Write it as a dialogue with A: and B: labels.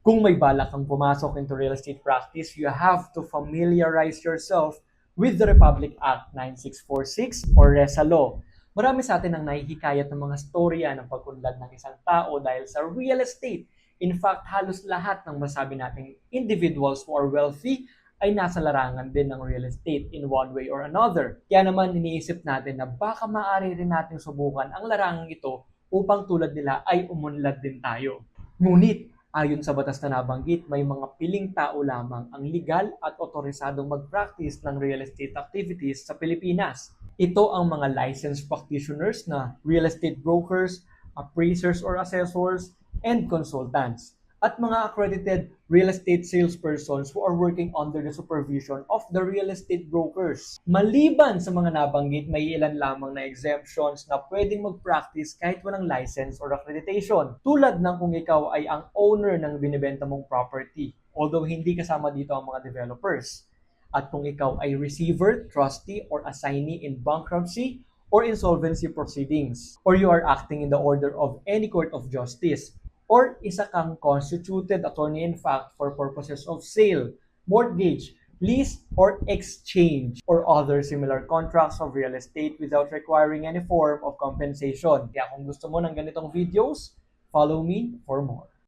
A: Kung may balak kang pumasok into real estate practice, you have to familiarize yourself with the Republic Act 9646 or RESA Law. Marami sa atin ang nahihikayat ng mga storya ng pag-unlad ng isang tao dahil sa real estate. In fact, halos lahat ng masabi nating individuals who are wealthy ay nasa larangan din ng real estate in one way or another. Kaya naman iniisip natin na baka maaari rin natin subukan ang larangang ito upang tulad nila ay umunlad din tayo. Ngunit, ayon sa batas na nabanggit, may mga piling tao lamang ang legal at otorisadong mag-practice ng real estate activities sa Pilipinas. Ito ang mga licensed practitioners na real estate brokers, appraisers or assessors, and consultants, at mga accredited real estate salespersons who are working under the supervision of the real estate brokers. Maliban sa mga nabanggit, may ilan lamang na exemptions na pwedeng mag-practice kahit walang license or accreditation. Tulad ng kung ikaw ay ang owner ng binibenta mong property, although hindi kasama dito ang mga developers. At kung ikaw ay receiver, trustee, or assignee in bankruptcy or insolvency proceedings, or you are acting in the order of any court of justice, or isa kang constituted attorney-in-fact for purposes of sale, mortgage, lease, or exchange, or other similar contracts of real estate without requiring any form of compensation. Kaya kung gusto mo ng ganitong videos, follow me for more.